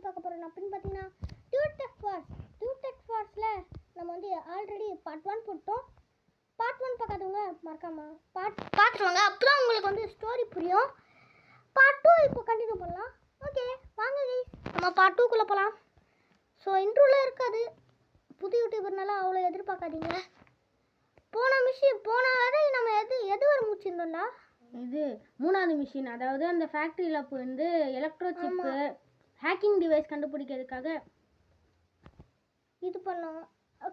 பார்க்க போகிறோம் அப்படின்னு பார்த்தீங்கன்னா டியூடெக் ஃபார்ஸில் நம்ம வந்து ஆல்ரெடி பார்ட் 1 போட்டோம். பார்ட் 1 பார்க்காதவங்க மறக்காமல் பார்த்துருவாங்க. அப்போ தான் உங்களுக்கு வந்து ஸ்டோரி புரியும். பார்ட் 2 இப்போ கண்டினியூ பண்ணலாம். ஓகே வாங்க கைஸ், நம்ம பார்ட் 2க்குள்ளே போகலாம். ஸோ இன்ட்ரோலாம் இருக்காது, புது யூடியூபர்னால அவ்வளோ எதிர்பார்க்காதீங்க. போன வரை நம்ம எது வரை முடிச்சிருந்தோம்டா? இது 3வது மிஷின், அதாவது அந்த ஃபேக்ட்ரியில் வந்து எலக்ட்ரோ சிப்பு ஹேக்கிங் டிவைஸ் கண்டுபிடிக்கிறதுக்காக இது பண்ணோம்,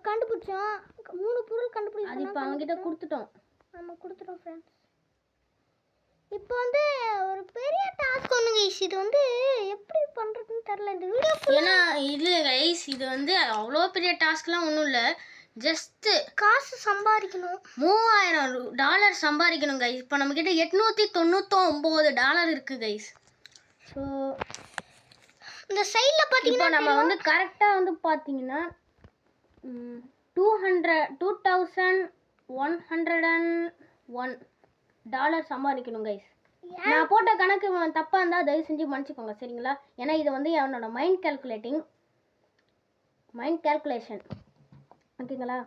கண்டுபிடிச்சோம். 3 பொருள் கண்டுபிடிச்சோம். அது இப்போ அவங்ககிட்ட கொடுத்துட்டோம். நம்ம கொடுத்துட்டோம் ஃப்ரெண்ட்ஸ். இப்போ வந்து ஒரு பெரிய டாஸ்க் ஒன்றுங்க. இது வந்து எப்படி பண்ணுறதுன்னு தெரில இந்த வீடியோ. ஏன்னா இது கைஸ், இது வந்து அவ்வளோ பெரிய டாஸ்க்லாம் ஒன்றும் இல்லை. ஜஸ்ட்டு காசு சம்பாதிக்கணும். $3000 சம்பாதிக்கணும் கைஸ். இப்போ நம்மக்கிட்ட $899 இருக்குது கைஸ். ஸோ இந்த சைடில் பார்த்தீங்கன்னா நம்ம வந்து கரெக்டாக வந்து பார்த்தீங்கன்னா $2101 சம்பாதிக்கணும் கைஸ். நான் போட்ட கணக்கு தப்பாக இருந்தால் தயவு செஞ்சு மன்னிச்சுக்கோங்க சரிங்களா? ஏன்னா இது வந்து என்னோட மைண்ட் கால்குலேஷன் ஓகேங்களா?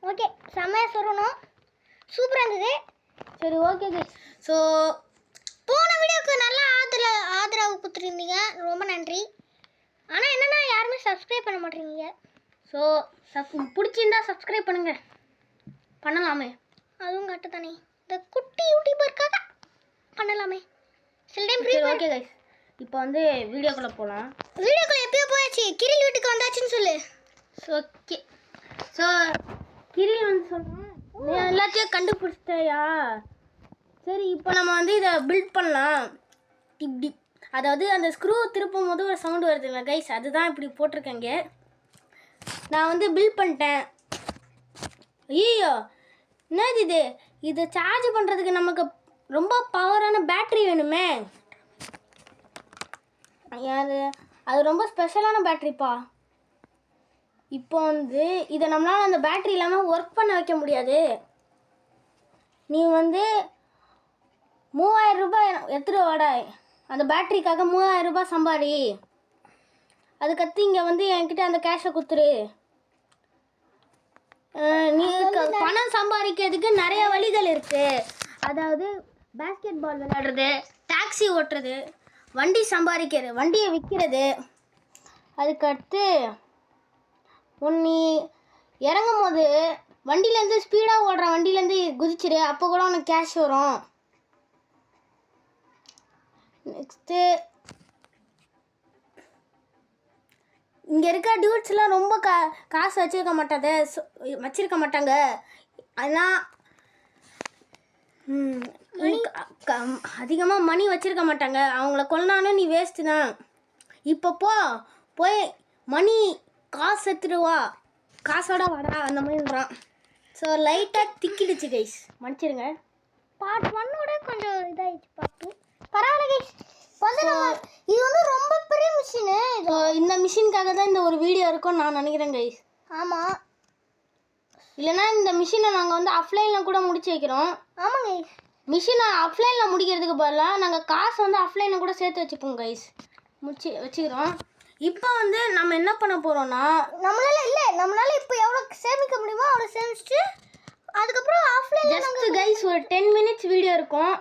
ஓகே, செம்மையாக சொல்லணும், சூப்பராக இருந்தது. சரி ஓகே கைஸ். ஸோ போன வீடியோவுக்கு நல்லா ஆதரவு கொடுத்துருந்தீங்க, ரொம்ப நன்றி. ஆனால் என்னென்னா யாருமே சப்ஸ்கிரைப் பண்ண மாட்டேறீங்க. ஸோ பிடிச்சிருந்தா சப்ஸ்கிரைப் பண்ணலாமே. அதுவும் கரெக்டு தானே, இந்த குட்டி யூடியூபருக்காக பண்ணலாமே. சில டைம் ஃப்ரீ. ஓகே கைஸ், இப்போ வந்து வீடியோக்குள்ளே போகலாம். வீடியோக்குள்ளே எப்பயோ போயாச்சு. கிரில் வீட்டுக்கு வந்தாச்சுன்னு சொல்லு. ஓகே, ஸோ கிரில் வந்து சொல்கிறேன், நீ எல்லாத்தையும் கண்டுபிடிச்சிட்டயா? சரி, இப்போ நம்ம வந்து இதை பில்ட் பண்ணலாம். இப்படி, அதாவது அந்த ஸ்க்ரூ திருப்பும் போது ஒரு சவுண்டு வருதுங்களா கைஸ், அதுதான் இப்படி போட்டிருக்கேங்க. நான் வந்து பில்ட் பண்ணிட்டேன். ஐயோ என்னது இது சார்ஜ் பண்ணுறதுக்கு நமக்கு ரொம்ப பவரான பேட்ரி வேணுமே. அது ரொம்ப ஸ்பெஷலான பேட்ரிப்பா. இப்போ வந்து இதை நம்மளால் அந்த பேட்ரி இல்லாமல் ஒர்க் பண்ண வைக்க முடியாது. நீ வந்து 3000 ரூபாய் எடுத்துகிட்டு வாடா, அந்த பேட்ரிக்காக 3000 ரூபாய் சம்பாதி. அதுக்கடுத்து இங்கே வந்து என்கிட்ட அந்த கேஷை கொடுத்துரு. நீ பணம் சம்பாதிக்கிறதுக்கு நிறைய வழிகள் இருக்குது. அதாவது பேஸ்கெட் பால் விளையாடுறது, டாக்ஸி ஓட்டுறது, வண்டியை விற்கிறது. அதுக்கடுத்து நீ இறங்கும் போது வண்டியிலேருந்து ஸ்பீடாக ஓடுற வண்டியிலேருந்து குதிச்சிரு, அப்போ கூட உனக்கு கேஷ் வரும். நெக்ஸ்ட்டு இங்கே இருக்க டியூட்ஸ்லாம் ரொம்ப காசு வச்சிருக்க மாட்டாங்க. ஆனால் அதிகமாக மணி வச்சுருக்க மாட்டாங்க. அவங்கள கொல்லாலும் நீ வேஸ்ட்டு தான். இப்போ போய் மணி காசு எடுத்துடுவா, காசோட வாடா அந்த மாதிரின்றான். ஸோ லைட்டாக திக்கிடுச்சு கைஸ், மன்னிச்சிருங்க. பார்ட் 1ஓட கொஞ்சம் இதாகிடுச்சு. பார்ட் 2 பரவாயில்ல கைஸ். வந்து இது வந்து ரொம்ப பெரிய மிஷினு. இந்த மிஷினுக்காக தான் இந்த ஒரு வீடியோ இருக்கும்னு நான் நினைக்கிறேன் கைஸ். ஆமாம், இல்லைனா இந்த மிஷினை நாங்கள் வந்து ஆஃப்லைனில் கூட முடிச்சு வைக்கிறோம். ஆமாம் கைஸ், மிஷினை ஆஃப்லைனில் முடிக்கிறதுக்கு பதிலாக நாங்கள் காசு வந்து ஆஃப்லைனில் கூட சேர்த்து வச்சுப்போம் கைஸ், வச்சுக்கிறோம். இப்போ வந்து நம்ம என்ன பண்ண போகிறோன்னா, நம்மளால இப்போ எவ்வளோ சேமிக்க முடியுமோ அவ்வளோ சேமிச்சுட்டு அதுக்கப்புறம் ஆஃப்லைனில் ஜஸ்ட் கைஸ் ஒரு 10 மினிட்ஸ் வீடியோ இருக்கும்.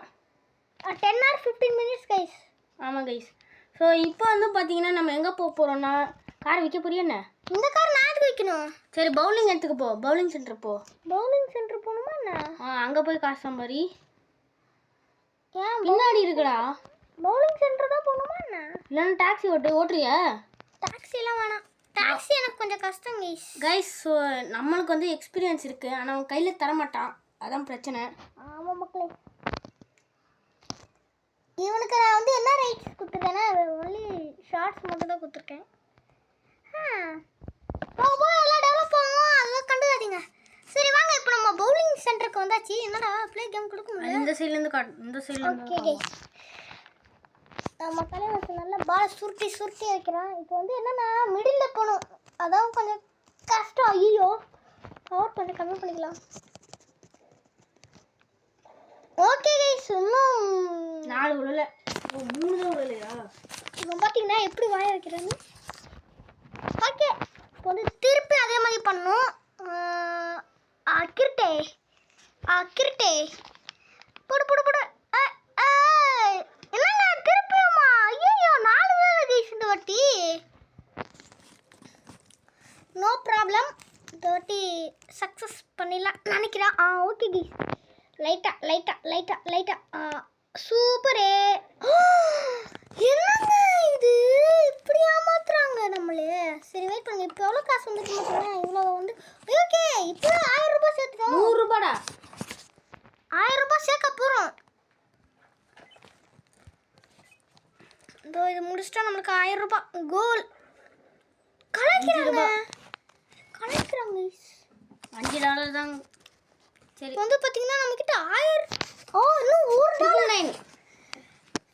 10 or 15 minutes கைஸ். ஆமாம் கைஸ். ஸோ இப்போ வந்து பார்த்தீங்கன்னா நம்ம எங்கே போகிறோன்னா, கார் விற்க போறியா என்ன? இந்த கார் நான் எதுக்கு வைக்கணும்? சரி பவுலிங் எடுத்துக்கு போ, பவுலிங் சென்டர் போ. பவுலிங் சென்டர் போகணுமா என்ன? அங்கே போய் காசு சம்பாரி. ஏன் பின்னாடி இருக்குடா, பவுலிங் சென்டர் தான் போகணுமா என்ன? இல்லைன்னா டாக்ஸி ஓட்டுறியா? டாக்ஸிலாம் வேணாம், டாக்ஸி எனக்கு கொஞ்சம் கஷ்டம் கைஸ். ஸோ நம்மளுக்கு வந்து எக்ஸ்பீரியன்ஸ் இருக்குது, ஆனால் அவன் கையில் தரமாட்டான், அதான் பிரச்சனை. ஆமாம் மக்களே, இவனுக்கு நான் வந்து என்ன ரைட்ஸ் கொடுத்துருக்கேன்னா ஒன்லி ஷார்ட்ஸ் மட்டும் தான் கொடுத்துருக்கேன். போக எல்லாம் டெவலப் ஆகும், அதெல்லாம் கண்டுக்காதீங்க. சரி வாங்க, இப்போ நம்ம பவுலிங் சென்டருக்கு வந்தாச்சு. என்னடா ப்ளே கேம் கொடுக்க முடியல? இந்த சைட்லேருந்து இந்த சைட்லேருந்து. ஓகே, நம்ம தலைவர் நல்லா பால் சுருட்டி வைக்கிறான். இப்போ வந்து என்னன்னா மிடில் போகணும், அதான் கொஞ்சம் கஷ்டம். ஐயோ, பவர் கொஞ்சம் கம்மி பண்ணிக்கலாம். ஓகே கைஸ், இன்னும் 4 உள்ள ஓ 3 தான் வரலையா? இப்போ பார்த்தீங்கன்னா எப்படி வாய வைக்கிறேன்னு. ஓகே, இப்போ வந்து திருப்பி அதே மாதிரி பண்ணணும். கிருட்டே கிருட்டே போடு போடு போடு. என்னங்க திருப்பியுமா? ஐயோ 4 வேலை கைஸ் இந்த வாட்டி. நோ ப்ராப்ளம், இந்த வாட்டி சக்ஸஸ் பண்ணிடலாம் நினைக்கிறேன். ஓகே கைஸ், லைட்டா சூப்பரே. என்னங்க இது இப்படி ஏமாத்துறாங்க நம்மளே. சரி வெயிட் பண்ணுங்க, இப்போ எவ்வளோ காசு வந்துட்டு மாட்டேங்க. இவ்வளோ வந்து ஓகே, இப்போ 1000 ரூபாய் சேர்த்துட்டோம். 100 ரூபாடா. 1000 ரூபாய் சேர்க்க போகிறோம். இதோ இது முடிச்சிட்டா நம்மளுக்கு 1000 ரூபாய் கோல். கலைக்கிறாங்க. $5 தான். சரி வந்து பார்த்தீங்கன்னா நம்மக்கிட்ட 1000. இன்னும் $1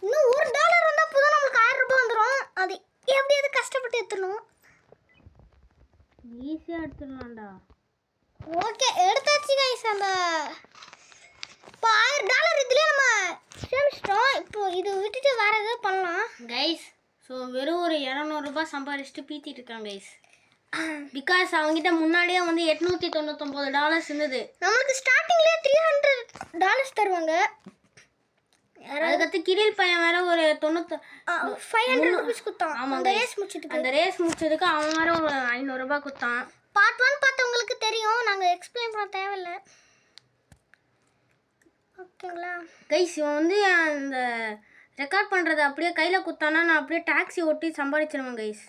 இன்னும் $1 வந்தால் போதும் நம்மளுக்கு 1000 ரூபாய் வந்துடும். அது எப்படியாவது கஷ்டப்பட்டு எடுத்துடணும். ஈஸியாக எடுத்துடலாம்டா. ஓகே எடுத்தாச்சு கைஸ். அந்த இப்போ $1000 இதுலேயே நம்ம சேமிச்சிட்டோம். இப்போ இது விட்டுட்டு வேற எதாவது பண்ணலாம் கைஸ். ஸோ வெறும் ஒரு 200 ரூபாய் சம்பாதிச்சுட்டு பீத்திட்டு இருக்காங்க கைஸ். பிகாஸ் அவங்ககிட்ட முன்னாடியே வந்து $899 இருந்தது. நம்மளுக்கு ஸ்டார்டிங்லேயே $300 தருவாங்க. அதுக்கடுத்து கிரில் பையன் வேற ஒரு 500 ரூபீஸ் கொடுத்தான். அந்த ரேஸ் முடிச்சதுக்கு. அந்த ரேஸ் முடிச்சதுக்கு அவன் வேற ஒரு 500 ரூபாய் கொடுத்தான். பார்ட் 1 பார்த்தவங்களுக்கு தெரியும், நாங்கள் எக்ஸ்பிளைன் பண்ண தேவையில்லை. ஓகேங்களா கைஸ், இவன் வந்து அந்த ரெக்கார்ட் பண்ணுறதை அப்படியே கையில் குத்தானா நான் அப்படியே டாக்ஸி ஓட்டி சம்பாதிச்சிருவேன் கைஸ்.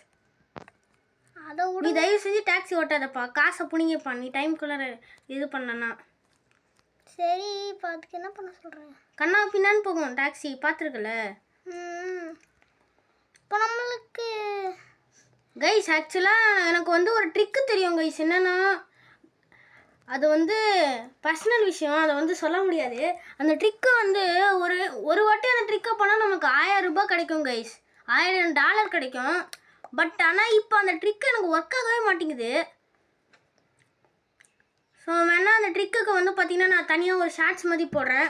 அதை நீ தயவு செஞ்சு டாக்ஸி ஓட்டாதப்பா, காசை புனிங்கப்பா. நீ டைம்குள்ளே இது பண்ணனா சரி. இப்போ அதுக்கு என்ன பண்ண சொல்கிறேன்? கண்ணா பின்னான்னு போகும் டாக்ஸி, பார்த்துருக்கல. இப்போ நம்மளுக்கு கைஸ் ஆக்சுவலாக எனக்கு வந்து ஒரு ட்ரிக்கு தெரியும் கைஸ். என்னென்னா அது வந்து பர்சனல் விஷயம், அதை வந்து சொல்ல முடியாது. அந்த ட்ரிக்கு வந்து ஒரு வாட்டி அந்த ட்ரிக்கை பண்ணால் நமக்கு 1000 ரூபாய் கிடைக்கும் கைஸ். $1000 கிடைக்கும். பட் ஆனால் இப்போ அந்த ட்ரிக் எனக்கு ஒர்க் ஆகவே மாட்டேங்குது. ஸோ வேணா அந்த ட்ரிக்குக்கு வந்து பார்த்தீங்கன்னா நான் தனியாக ஒரு ஷார்ட்ஸ் மாதிரி போடுறேன்.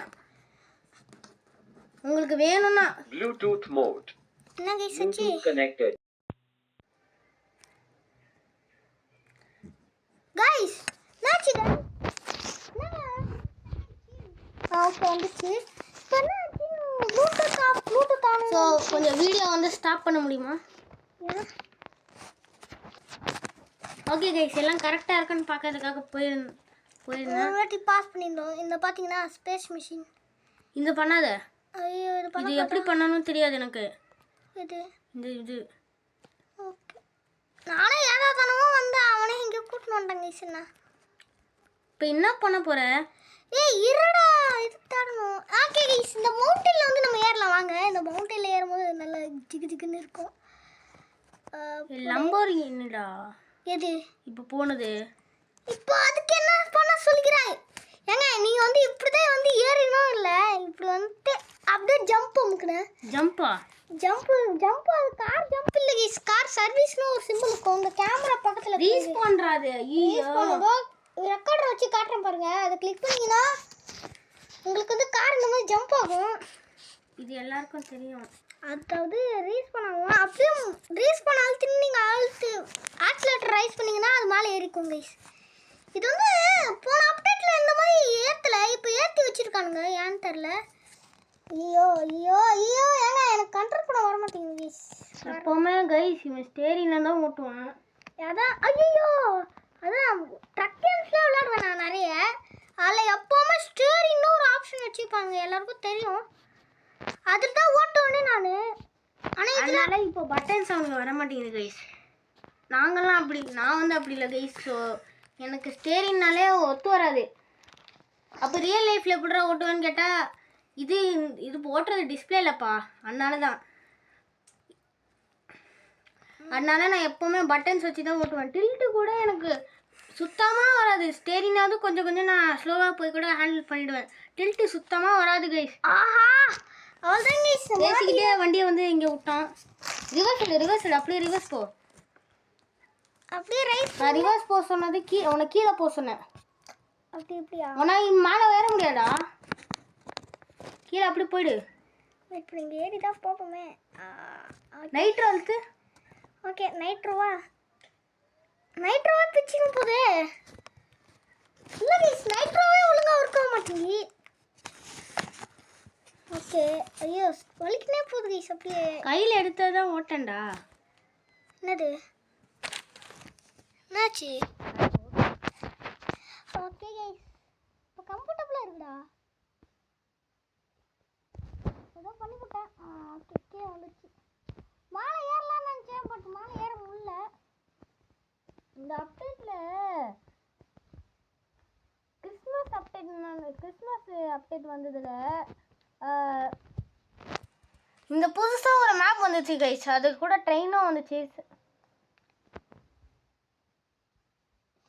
உங்களுக்கு வேணும்னா Bluetooth mode. என்ன கைஸ் ஆச்சு? Connected. கைஸ் என்னாச்சு? ஓகே வந்துச்சு. இப்போ என்ன ஆச்சு? Bluetooth on. ஸோ கொஞ்சம் வீடியோ வந்து ஸ்டாப் பண்ண முடியுமா? ஓகே கைஸ், எல்லாம் கரெக்டாக இருக்குன்னு பார்க்கறதுக்காக போயிருந்தேன். ஒரு வாட்டி பாஸ் பண்ணியிருந்தோம். இந்த பார்த்தீங்கன்னா ஸ்பேஸ் மிஷின். இது பண்ணாத. ஐயோ இது எப்படி பண்ணணும்னு தெரியாது எனக்கு. இது இது ஓகே. நானே ஏதாவது வந்து அவனே இங்கே கூட்டின்னு வந்துட்டாங்க கைஸ். என்ன இப்போ என்ன பண்ண போகிற? இருடா இது தரணும். ஓகே கைஸ், இந்த மவுண்டனில் வந்து நம்ம ஏறலாம் வாங்க. இந்த மவுண்டனில் ஏறும்போது நல்லா ஜிகுன்னு இருக்கும். லம்போர்கினிடா எது இப்போ போனது? இப்போ அதுக்கு என்ன பண்ண சொல்லிக்கிறாய்? ஏங்க நீங்கள் வந்து இப்படி தான் வந்து ஏறினோம் இல்லை, இப்படி வந்துட்டு அப்படியே ஜம்ப் அமுக்குனேன். ஜம்பா? ஜம்ப் அது கார் ஜம்ப் இல்லை கைஸ். கார் சர்வீஸ்னு ஒரு சிம்பிள் இருக்கும். உங்கள் கேமரா பக்கத்தில் ரீஸ் பண்ணுறாது. ரெக்கார்டர் வச்சு காட்டுறேன் பாருங்க. அதை கிளிக் பண்ணிங்கன்னா உங்களுக்கு வந்து கார் இந்த மாதிரி ஜம்ப் ஆகும். இது எல்லாருக்கும் தெரியும். அதாவது ரீஸ் பண்ணாமல் அப்படியே ரீஸ் பண்ண அழுத்தின்னு நீங்கள் ஆக்சிலேட்டர் ரைஸ் பண்ணிங்கன்னா அது மேலே ஏறிக்கும் கைஸ். இது வந்து போன அப்டேட்டில் இந்த மாதிரி ஏற்றலை, இப்போ ஏற்றி வச்சுருக்கானுங்க. ஏன்னு தெரில. ஐயோ ஏங்க எனக்கு கண்ட்ரோல் பண்ண வர மாட்டேங்குது கைஸ். எப்போவுமே கைஸ் இவன் ஸ்டேரிங்கில் தான் ஓட்டுவான். அதான் அதான் ட்ரக் கேம்ஸ்லாம் விளையாடுவேன் நான் நிறைய. அதில் எப்போவுமே ஸ்டேரிங்னு ஒரு ஆப்ஷன் வச்சுருப்பாங்க, எல்லாருக்கும் தெரியும். அதில் தான் ஓட்டுவேனே நான். ஆனால் அதனால இப்போ பட்டன்ஸ் அவனுக்கு வர மாட்டேங்குது கைஸ். நான் வந்து அப்படி இல்லை கைஸ். ஸோ எனக்கு ஸ்டேரிங்னாலே ஒத்து வராது. அப்போ ரியல் லைஃப்பில் எப்படிடா ஓட்டுவேன்னு கேட்டால் இது ஓட்டுறது டிஸ்பிளே இல்லைப்பா, அதனால நான் எப்போவுமே பட்டன்ஸ் வச்சு தான் ஓட்டுவேன். டில்ட்டு கூட எனக்கு சுத்தமாக வராது. ஸ்டேரிங்னாவது கொஞ்சம் நான் ஸ்லோவாக போய் கூட ஹேண்டில் பண்ணிவிடுவேன். டில்ட்டு சுத்தமாக வராது கைஸ். ஆஹா அவ்வளோதான் கைஸ். பேசிக்கிட்டே வண்டியை வந்து இங்கே விட்டான். ரிவர்ஸ் அப்படியே ரிவர்ஸ் போ. அப்படியே ரைட். நான் ரிவர்ஸ் போக சொன்னது உன்னை கீழே போக சொன்னேன். அப்படியா? உன்னால் மேலே ஏற முடியாதா? கீழே அப்படி போயிடு. வெயிட் பண்ணுங்க ஏறி தான் போப்போமே. நைட்ரோ அழுத்து. ஓகே நைட்ரோவா பிச்சுன்னு போகுது. இல்லை கைஸ் நைட்ரோவே ஒழுங்காக ஒர்க் ஆக மாட்டேங்கி. ஓகே ஐயோ வலிக்குனே போகுது கைஸ் அப்படியே. கையில் எடுத்தது தான் ஓட்டண்டா. என்னது என்னாச்சு? ஓகே கைஸ் இப்போ கம்ஃபர்டபுளாக இருக்குடா. ஏதோ பண்ணிவிட்டேன். ஓகே வந்துச்சு. மாலை ஏறலாம்னு நினச்சேன், பட் மாலை ஏற முடியல. இந்த அப்டேட்டில் கிறிஸ்மஸ் அப்டேட் வந்ததில் இந்த புதுசாக ஒரு மேப் வந்துச்சு கைஸ். அது கூட ட்ரெயினும் வந்துச்சு.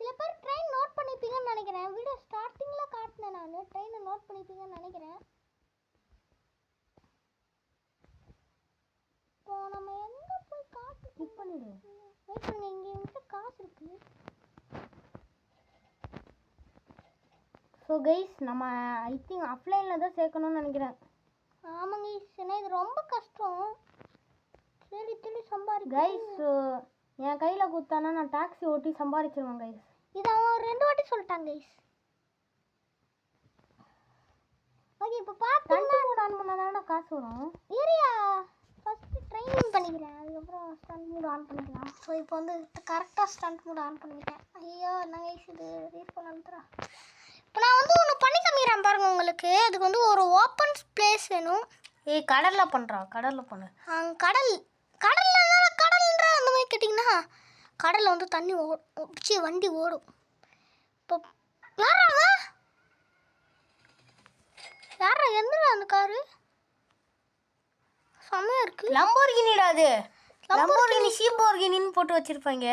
சில பேர் ட்ரெயின் நோட் பண்ணிப்பீங்கன்னு நினைக்கிறேன். வீடியோ ஸ்டார்டிங்கில் காட்டினேன் நான். ட்ரெயினை நோட் பண்ணிப்பீங்கன்னு நினைக்கிறேன். இப்போ நம்ம எங்கே போய் காசு கிளிக் பண்ணிடு. வெயிட் பண்ணுங்க, இங்கே என்கிட்ட காசு இருக்கு. ஸோ கைஸ் நம்ம ஐ திங்க் ஆஃப்லைனில் தான் சேர்க்கணும்னு நினைக்கிறேன். ஆமாங்க கைஸ், ஏன்னா இது ரொம்ப கஷ்டம். தேடி தேடி சம்பாதி கைஸ் என் கையில் கொடுத்தானா நான் டாக்ஸி ஓட்டி சம்பாதிச்சிருவேன் கைஸ். இது அவன் 2 வாட்டி சொல்லிட்டாங்க கைஸ். ஓகே இப்போ பார்த்து மூட் ஆன் பண்ணால் தானே காசு வரும். ஏரியா ஃபஸ்ட்டு ட்ரைனிங் பண்ணிக்கிறேன், அதுக்கப்புறம் ஸ்டண்ட் மூட் ஆன் பண்ணிக்கலாம். ஸோ இப்போ வந்து கரெக்டாக ஸ்டண்ட் மூட் ஆன் பண்ணிக்கிட்டேன். ஐயோ என்ன கைஸ் இது ரீட் பண்ண. இப்போ நான் வந்து ஒன்று பண்ணி காமிக்கிறேன் பாருங்க உங்களுக்கு. அதுக்கு வந்து ஒரு ஓப்பன் ஸ்பேஸ் வேணும். ஏய் கடலில் பண்ணுறா, கடலில் பண்ணு. கடல்ன்ற அந்த மாதிரி கேட்டிங்கன்னா கடலில் வந்து தண்ணி வண்டி ஓடும். இப்போ யாரா எந்த அந்த காரு செம்மையாக இருக்குது. லம்போர்கினிடா அது. லம்போர்கினி ஷீபோர்கினின்னு போட்டு வச்சுருப்பாங்க.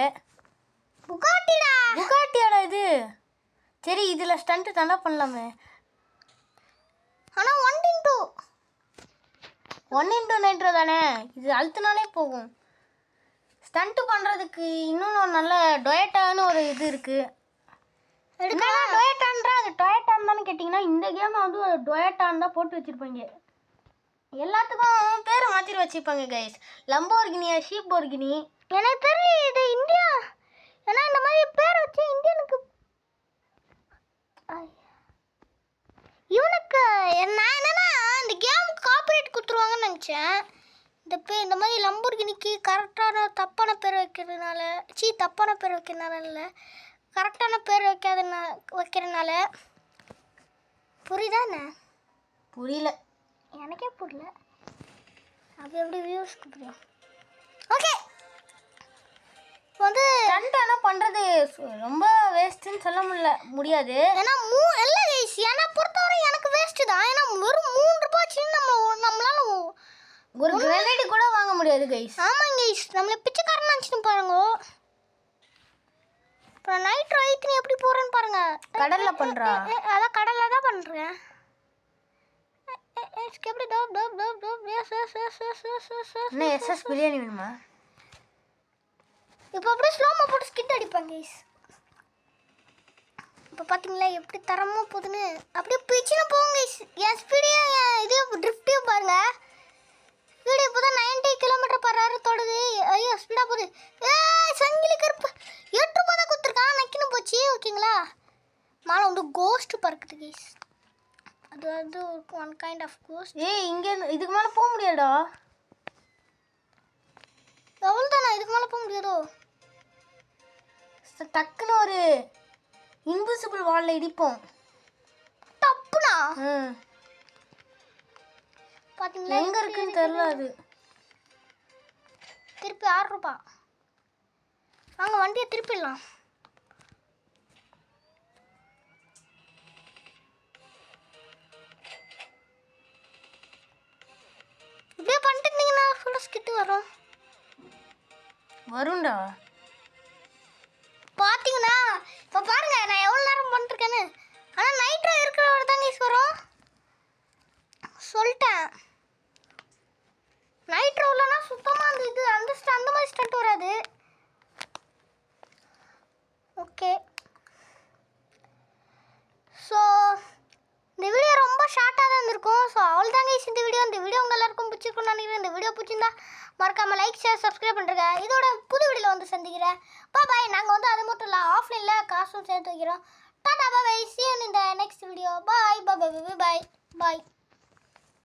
புகாட்டியாடா இது. சரி இதில் ஸ்டண்ட்டு தானே பண்ணலாமே. ஆனால் 1x நைட்ரோ தானே, இது அழுத்தினாலே போகும். ஸ்டண்ட்டு பண்ணுறதுக்கு இன்னொன்று ஒரு நல்ல டொயட்டான்னு ஒரு இது இருக்குது. என்னன்னா டொயட்டான்றா அது டொயட்டான் தானே கேட்டிங்கன்னா இந்த கேமை வந்து ஒரு டொயட்டான் தான் போட்டு வச்சுருப்பாங்க. எல்லாத்துக்கும் பேரை மாற்றி வச்சுருப்பாங்க கைஸ். லம்போர்கினியா ஷீபோர்கினி. எனக்கு தெரியும் இது இந்தியா. ஏன்னா இந்த மாதிரி பேர் வச்சு இந்தியனுக்கு இவனுக்கு நான் என்னன்னா இந்த கேமுக்கு காப்பிரைட் கொடுத்துருவாங்கன்னு நினச்சேன். இந்த மாதிரி லம்போர்கினிக்கு கரெக்டான தப்பான பேர் வைக்கிறதுனால இல்லை, கரெக்டான பேர் வைக்கிறதுனால. புரியுதா என்ன? புரியல, எனக்கே புரியல. அது எப்படி வியூஸ்க்கு புரியும்? ஓகே இப்போ வந்து ஸ்டண்ட் ஆனால் பண்ணுறது ரொம்ப வேஸ்ட்டுன்னு சொல்ல முடியாது. ஏன்னா இல்லை கைஸ், ஏன்னா பொறுத்தவரை எனக்கு வேஸ்ட்டு தான். ஏன்னா வெறும் 3 ரூபாய்ச்சின்னு நம்மளால ஒரு கிரனேடு கூட வாங்க முடியாது கைஸ். ஆமாங்க கைஸ், நம்மளை பிச்சைக்காரன் நினச்சிட்டு பாருங்க. இப்போ நைட்ரோ ஐத்தினி எப்படி போகிறேன்னு பாருங்க. கடலில் பண்ணுறா. அதான் கடலில் தான் பண்ணுறேன். எப்படி என்ன எஸ்எஸ் பிரியாணி வேணுமா? இப்போ அப்படியே ஸ்லோமா போட்டு ஸ்கிட் அடிப்பாங்க கைஸ். இப்போ பார்த்தீங்களா எப்படி தரமாக போகுதுன்னு. அப்படியே பிச்சுன்னு போகும் கைஸ். என் ஸ்பீடையும் இதே ட்ரிஃப்டையும் பாருங்க. ஸ்பீடு இப்போ தான் 90 km/h தொடுது. ஐயோ ஸ்பீடாக போகுது. சங்கிலி கருப்பு 8 ரூபா தான் கொடுத்துருக்கான், நக்கின்னு போச்சு. ஓகேங்களா, மேலே வந்து கோஸ்ட் பறக்குது கைஸ். அது வந்து ஒன் கைண்ட் ஆஃப் கோஸ்ட். இங்கே இதுக்கு மேலே போக முடியாதா? எவ்வளோ தானே, இதுக்கு மேலே போக முடியாதோ? டக்குன்னு ஒரு இன்விசிபிள் வாலில் இடிப்போம். தப்புனா பார்த்தீங்களா எங்கே இருக்குன்னு தெரியல. அது திருப்பி 6 ரூபா. வாங்க வண்டியை திருப்பிடலாம். இப்படியே பண்ணிட்டு இருந்தீங்கன்னா ஃபுல்லாக ஸ்கிட்டு வரும்டா. பார்த்தீங்கன்னா இப்போ பாருங்க நான் எவ்வளோ நேரம் பண்ணிருக்கேன்னு. ஆனால் நைட்ரோ இருக்கிறவரை தான் கைஸ் வரும் சொல்லிட்டேன். நைட்ரோ இல்லைன்னா சுத்தமாக அந்த மாதிரி ஸ்டண்ட் வராது. ஓகே ஸோ இந்த வீடியோ ரொம்ப ஷார்ட்டாக தான் இருந்திருக்கும். ஸோ அவ்வளோதாங்க இந்த வீடியோ உங்கள் எல்லாருக்கும் பிடிச்சிருக்கும்னு நினைக்கிறேன். இந்த வீடியோ பிடிச்சிருந்தா மறக்காமல் லைக் ஷேர் சப்ஸ்கிரைப் பண்ணுறேங்க. இதோட புது வீடியோவில் வந்து சந்திக்கிறேன். பாய். நாங்கள் வந்து அது மட்டும் இல்லை, ஆஃப்லைனில் காசும் சேர்த்து வைக்கிறோம். டாடா பாய். See you in the next video. Bye.